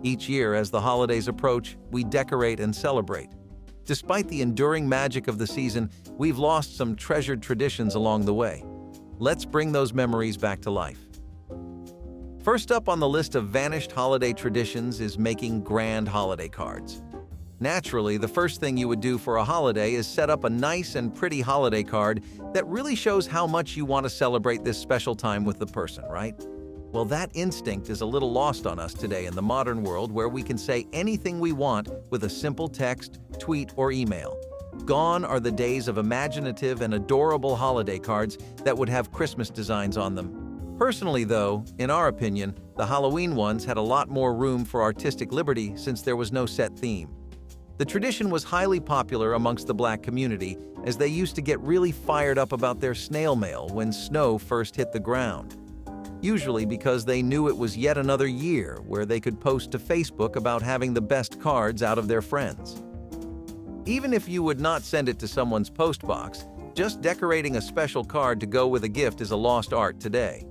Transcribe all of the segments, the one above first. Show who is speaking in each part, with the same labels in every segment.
Speaker 1: Each year, as the holidays approach, we decorate and celebrate. Despite the enduring magic of the season, we've lost some treasured traditions along the way. Let's bring those memories back to life. First up on the list of vanished holiday traditions is making grand holiday cards. Naturally, the first thing you would do for a holiday is set up a nice and pretty holiday card that really shows how much you want to celebrate this special time with the person, right? Well, that instinct is a little lost on us today in the modern world where we can say anything we want with a simple text, tweet, or email. Gone are the days of imaginative and adorable holiday cards that would have Christmas designs on them. Personally, though, in our opinion, the Halloween ones had a lot more room for artistic liberty since there was no set theme. The tradition was highly popular amongst the Black community, as they used to get really fired up about their snail mail when snow first hit the ground. Usually because they knew it was yet another year where they could post to Facebook about having the best cards out of their friends. Even if you would not send it to someone's postbox, just decorating a special card to go with a gift is a lost art today.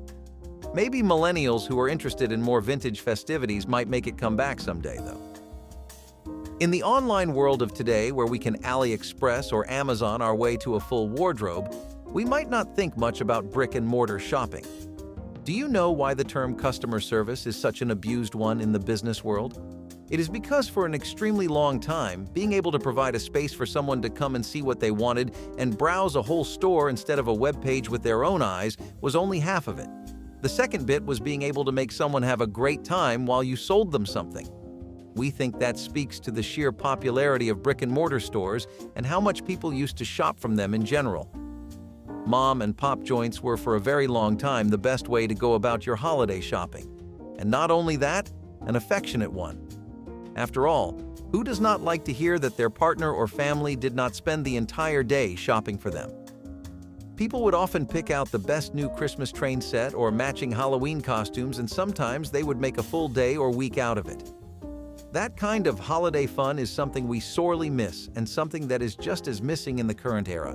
Speaker 1: Maybe millennials who are interested in more vintage festivities might make it come back someday, though. In the online world of today, where we can AliExpress or Amazon our way to a full wardrobe, we might not think much about brick-and-mortar shopping. Do you know why the term customer service is such an abused one in the business world? It is because for an extremely long time, being able to provide a space for someone to come and see what they wanted and browse a whole store instead of a web page with their own eyes was only half of it. The second bit was being able to make someone have a great time while you sold them something. We think that speaks to the sheer popularity of brick-and-mortar stores and how much people used to shop from them in general. Mom and pop joints were for a very long time the best way to go about your holiday shopping. And not only that, an affectionate one. After all, who does not like to hear that their partner or family did not spend the entire day shopping for them? People would often pick out the best new Christmas train set or matching Halloween costumes, and sometimes they would make a full day or week out of it. That kind of holiday fun is something we sorely miss and something that is just as missing in the current era,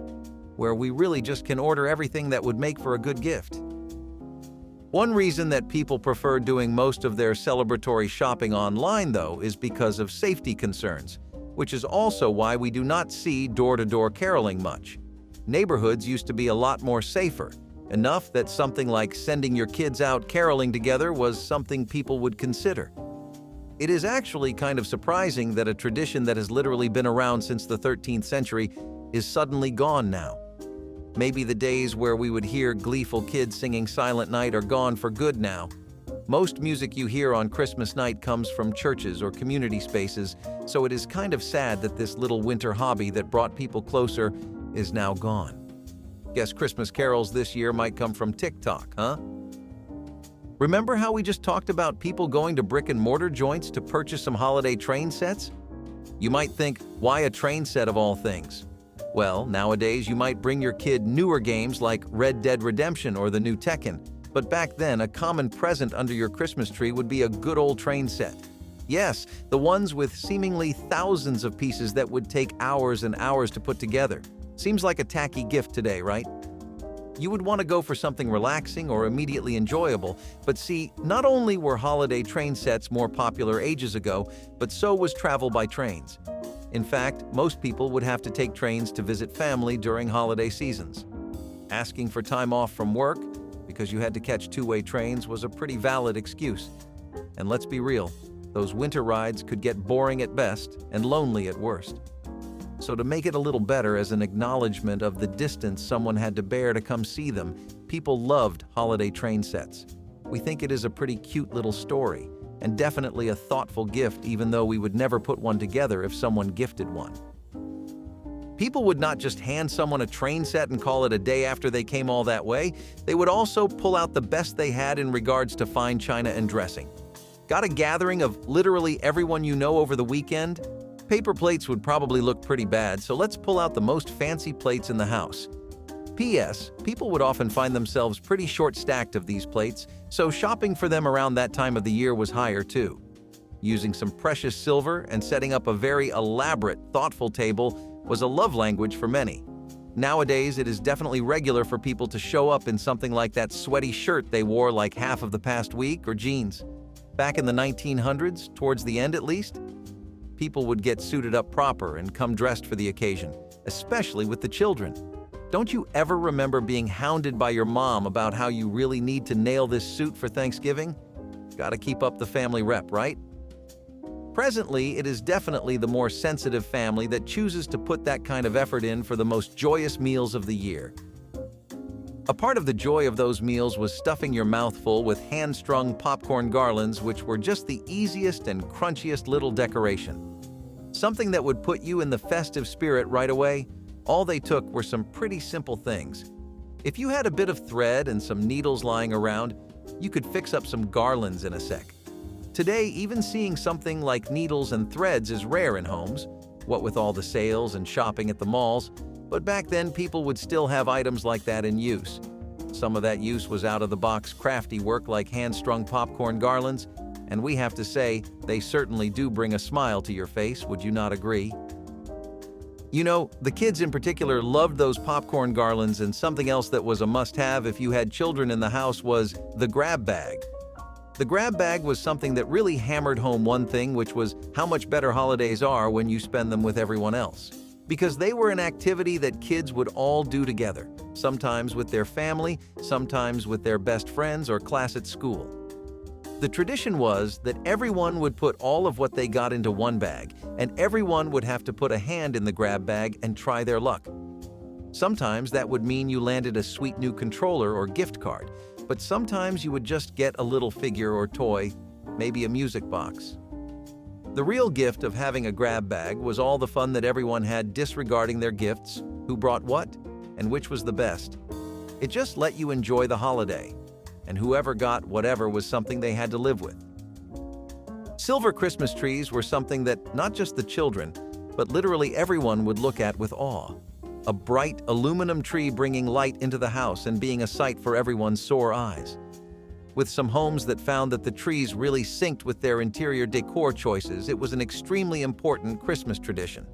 Speaker 1: where we really just can order everything that would make for a good gift. One reason that people prefer doing most of their celebratory shopping online, though, is because of safety concerns, which is also why we do not see door-to-door caroling much. Neighborhoods used to be a lot more safer, enough that something like sending your kids out caroling together was something people would consider. It is actually kind of surprising that a tradition that has literally been around since the 13th century is suddenly gone now. Maybe the days where we would hear gleeful kids singing Silent Night are gone for good now. Most music you hear on Christmas night comes from churches or community spaces, so it is kind of sad that this little winter hobby that brought people closer is now gone. Guess Christmas carols this year might come from TikTok, huh? Remember how we just talked about people going to brick-and-mortar joints to purchase some holiday train sets? You might think, why a train set of all things? Well, nowadays you might bring your kid newer games like Red Dead Redemption or the new Tekken, but back then a common present under your Christmas tree would be a good old train set. Yes, the ones with seemingly thousands of pieces that would take hours and hours to put together. Seems like a tacky gift today, right? You would want to go for something relaxing or immediately enjoyable, but see, not only were holiday train sets more popular ages ago, but so was travel by trains. In fact, most people would have to take trains to visit family during holiday seasons. Asking for time off from work because you had to catch two-way trains was a pretty valid excuse. And let's be real, those winter rides could get boring at best and lonely at worst. So to make it a little better as an acknowledgement of the distance someone had to bear to come see them, people loved holiday train sets. We think it is a pretty cute little story, and definitely a thoughtful gift, even though we would never put one together if someone gifted one. People would not just hand someone a train set and call it a day after they came all that way. They would also pull out the best they had in regards to fine china and dressing. Got a gathering of literally everyone you know over the weekend? Paper plates would probably look pretty bad, so let's pull out the most fancy plates in the house. P.S. People would often find themselves pretty short-stacked of these plates, so shopping for them around that time of the year was higher too. Using some precious silver and setting up a very elaborate, thoughtful table was a love language for many. Nowadays, it is definitely regular for people to show up in something like that sweaty shirt they wore like half of the past week or jeans. Back in the 1900s, towards the end at least, people would get suited up proper and come dressed for the occasion, especially with the children. Don't you ever remember being hounded by your mom about how you really need to nail this suit for Thanksgiving? Gotta keep up the family rep, right? Presently, it is definitely the more sensitive family that chooses to put that kind of effort in for the most joyous meals of the year. A part of the joy of those meals was stuffing your mouth full with hand-strung popcorn garlands, which were just the easiest and crunchiest little decoration. Something that would put you in the festive spirit right away. All they took were some pretty simple things. If you had a bit of thread and some needles lying around, you could fix up some garlands in a sec. Today, even seeing something like needles and threads is rare in homes, what with all the sales and shopping at the malls, but back then people would still have items like that in use. Some of that use was out-of-the-box crafty work like hand-strung popcorn garlands, and we have to say, they certainly do bring a smile to your face, would you not agree? You know, the kids in particular loved those popcorn garlands, and something else that was a must-have if you had children in the house was the grab bag. The grab bag was something that really hammered home one thing, which was how much better holidays are when you spend them with everyone else. Because they were an activity that kids would all do together, sometimes with their family, sometimes with their best friends or class at school. The tradition was that everyone would put all of what they got into one bag, and everyone would have to put a hand in the grab bag and try their luck. Sometimes that would mean you landed a sweet new controller or gift card, but sometimes you would just get a little figure or toy, maybe a music box. The real gift of having a grab bag was all the fun that everyone had disregarding their gifts, who brought what, and which was the best. It just let you enjoy the holiday, and whoever got whatever was something they had to live with. Silver Christmas trees were something that not just the children, but literally everyone would look at with awe. A bright aluminum tree bringing light into the house and being a sight for everyone's sore eyes. With some homes that found that the trees really synced with their interior decor choices, it was an extremely important Christmas tradition.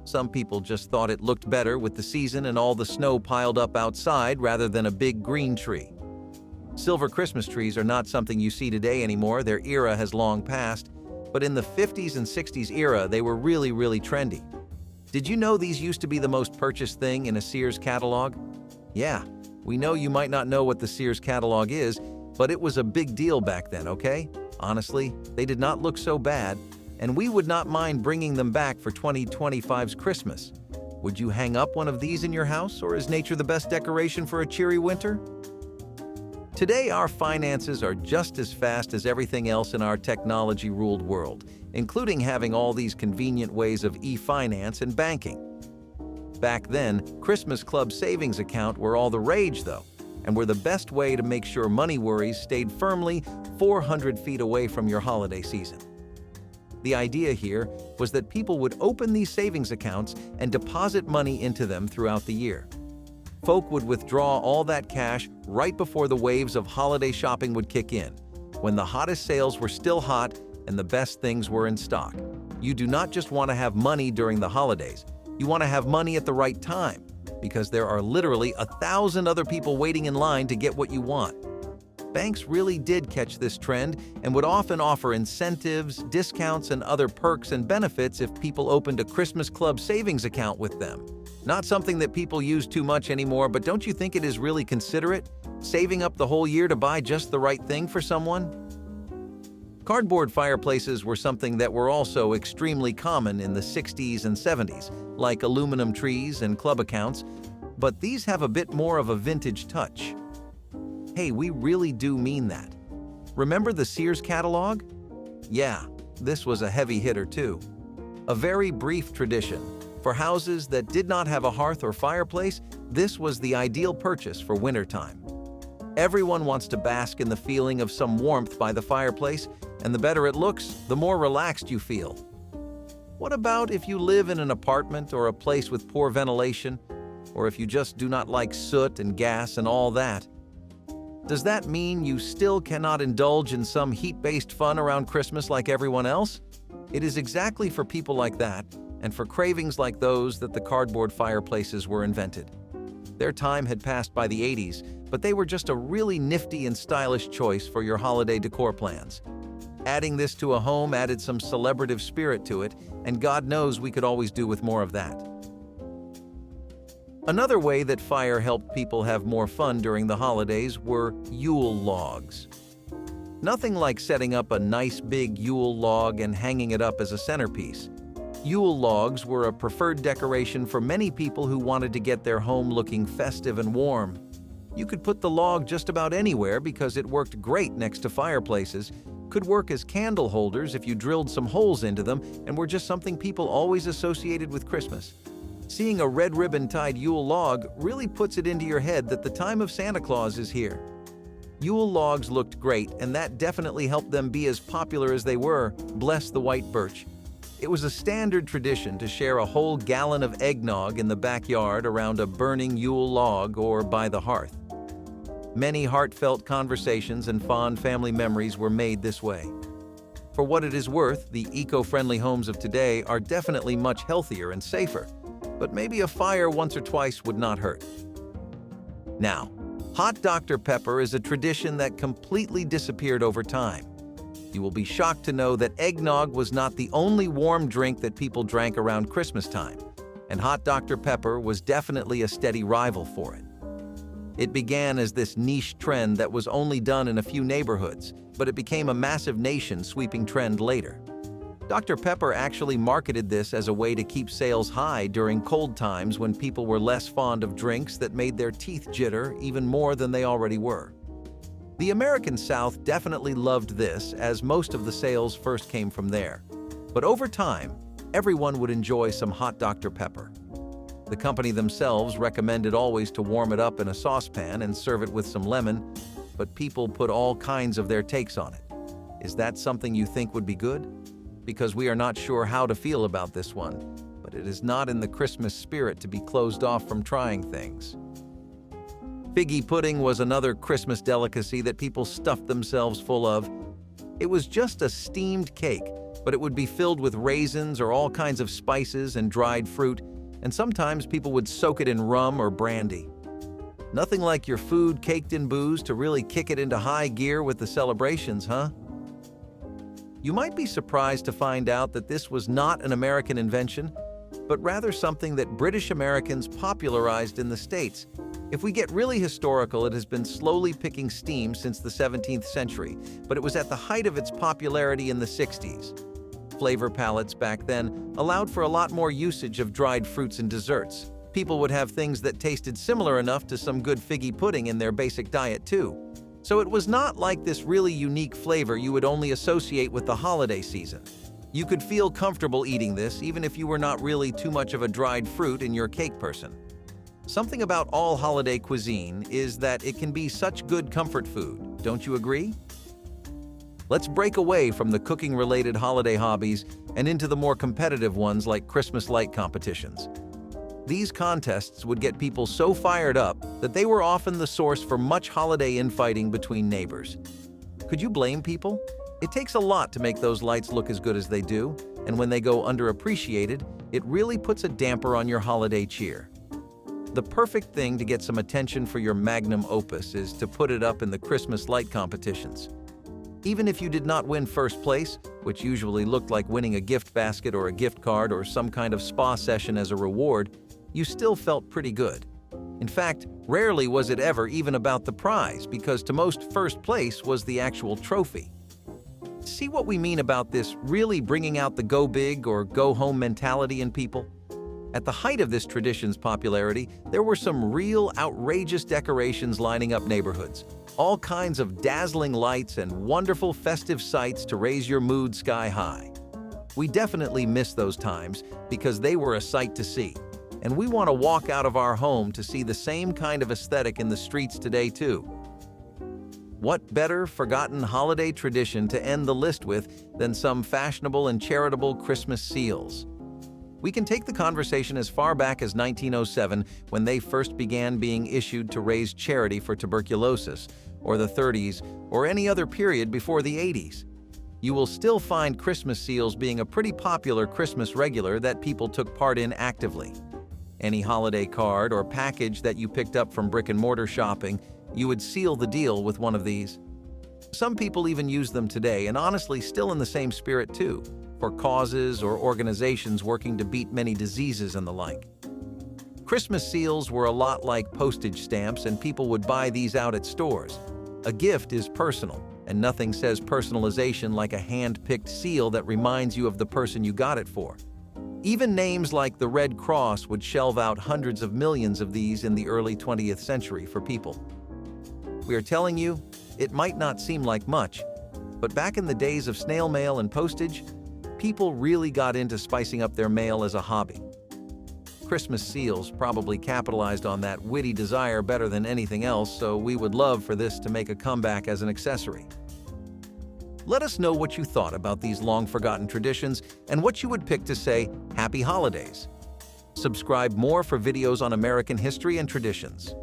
Speaker 1: Some people just thought it looked better with the season and all the snow piled up outside rather than a big green tree. Silver Christmas trees are not something you see today anymore, their era has long passed, but in the 50s and 60s era, they were really trendy. Did you know these used to be the most purchased thing in a Sears catalog? Yeah, we know you might not know what the Sears catalog is, but it was a big deal back then, okay? Honestly, they did not look so bad, and we would not mind bringing them back for 2025's Christmas. Would you hang up one of these in your house, or is nature the best decoration for a cheery winter? Today, our finances are just as fast as everything else in our technology-ruled world, including having all these convenient ways of e-finance and banking. Back then, Christmas Club savings account were all the rage, though, and were the best way to make sure money worries stayed firmly 400 feet away from your holiday season. The idea here was that people would open these savings accounts and deposit money into them throughout the year. Folk would withdraw all that cash right before the waves of holiday shopping would kick in, when the hottest sales were still hot and the best things were in stock. You do not just want to have money during the holidays, you want to have money at the right time, because there are literally 1,000 other people waiting in line to get what you want. Banks really did catch this trend and would often offer incentives, discounts, and other perks and benefits if people opened a Christmas Club savings account with them. Not something that people use too much anymore, but don't you think it is really considerate? Saving up the whole year to buy just the right thing for someone? Cardboard fireplaces were something that were also extremely common in the 60s and 70s, like aluminum trees and club accounts, but these have a bit more of a vintage touch. Hey, we really do mean that. Remember the Sears catalog? Yeah, this was a heavy hitter too. A very brief tradition. For houses that did not have a hearth or fireplace, this was the ideal purchase for wintertime. Everyone wants to bask in the feeling of some warmth by the fireplace, and the better it looks, the more relaxed you feel. What about if you live in an apartment or a place with poor ventilation, or if you just do not like soot and gas and all that? Does that mean you still cannot indulge in some heat-based fun around Christmas like everyone else? It is exactly for people like that, and for cravings like those, that the cardboard fireplaces were invented. Their time had passed by the 80s, but they were just a really nifty and stylish choice for your holiday decor plans. Adding this to a home added some celebrative spirit to it, and God knows we could always do with more of that. Another way that fire helped people have more fun during the holidays were Yule logs. Nothing like setting up a nice big Yule log and hanging it up as a centerpiece. Yule logs were a preferred decoration for many people who wanted to get their home looking festive and warm. You could put the log just about anywhere because it worked great next to fireplaces, could work as candle holders if you drilled some holes into them, and were just something people always associated with Christmas. Seeing a red ribbon-tied Yule log really puts it into your head that the time of Santa Claus is here. Yule logs looked great, and that definitely helped them be as popular as they were, bless the white birch. It was a standard tradition to share a whole gallon of eggnog in the backyard around a burning Yule log or by the hearth. Many heartfelt conversations and fond family memories were made this way. For what it is worth, the eco-friendly homes of today are definitely much healthier and safer, but maybe a fire once or twice would not hurt. Now, hot Dr. Pepper is a tradition that completely disappeared over time. You will be shocked to know that eggnog was not the only warm drink that people drank around Christmas time, and hot Dr. Pepper was definitely a steady rival for it. It began as this niche trend that was only done in a few neighborhoods, but it became a massive nation-sweeping trend later. Dr. Pepper actually marketed this as a way to keep sales high during cold times when people were less fond of drinks that made their teeth jitter even more than they already were. The American South definitely loved this, as most of the sales first came from there. But over time, everyone would enjoy some hot Dr. Pepper. The company themselves recommended always to warm it up in a saucepan and serve it with some lemon, but people put all kinds of their takes on it. Is that something you think would be good? Because we are not sure how to feel about this one, but it is not in the Christmas spirit to be closed off from trying things. Figgy pudding was another Christmas delicacy that people stuffed themselves full of. It was just a steamed cake, but it would be filled with raisins or all kinds of spices and dried fruit, and sometimes people would soak it in rum or brandy. Nothing like your food caked in booze to really kick it into high gear with the celebrations, huh? You might be surprised to find out that this was not an American invention, but rather something that British Americans popularized in the States. If we get really historical, it has been slowly picking steam since the 17th century, but it was at the height of its popularity in the 60s. Flavor palettes back then allowed for a lot more usage of dried fruits and desserts. People would have things that tasted similar enough to some good figgy pudding in their basic diet too. So it was not like this really unique flavor you would only associate with the holiday season. You could feel comfortable eating this even if you were not really too much of a dried fruit in your cake person. Something about all holiday cuisine is that it can be such good comfort food, don't you agree? Let's break away from the cooking-related holiday hobbies and into the more competitive ones like Christmas light competitions. These contests would get people so fired up that they were often the source for much holiday infighting between neighbors. Could you blame people? It takes a lot to make those lights look as good as they do, and when they go underappreciated, it really puts a damper on your holiday cheer. The perfect thing to get some attention for your magnum opus is to put it up in the Christmas light competitions. Even if you did not win first place, which usually looked like winning a gift basket or a gift card or some kind of spa session as a reward, you still felt pretty good. In fact, rarely was it ever even about the prize, because to most first place was the actual trophy. See what we mean about this really bringing out the go big or go home mentality in people? At the height of this tradition's popularity, there were some real outrageous decorations lining up neighborhoods. All kinds of dazzling lights and wonderful festive sights to raise your mood sky high. We definitely miss those times because they were a sight to see. And we want to walk out of our home to see the same kind of aesthetic in the streets today too. What better forgotten holiday tradition to end the list with than some fashionable and charitable Christmas seals? We can take the conversation as far back as 1907, when they first began being issued to raise charity for tuberculosis, or the 30s, or any other period before the 80s. You will still find Christmas seals being a pretty popular Christmas regular that people took part in actively. Any holiday card or package that you picked up from brick-and-mortar shopping, you would seal the deal with one of these. Some people even use them today, and honestly still in the same spirit too, for causes or organizations working to beat many diseases and the like. Christmas seals were a lot like postage stamps, and people would buy these out at stores. A gift is personal, and nothing says personalization like a hand-picked seal that reminds you of the person you got it for. Even names like the Red Cross would shell out hundreds of millions of these in the early 20th century for people. We are telling you, it might not seem like much, but back in the days of snail mail and postage, people really got into spicing up their mail as a hobby. Christmas seals probably capitalized on that witty desire better than anything else, so we would love for this to make a comeback as an accessory. Let us know what you thought about these long-forgotten traditions and what you would pick to say Happy Holidays. Subscribe more for videos on American history and traditions.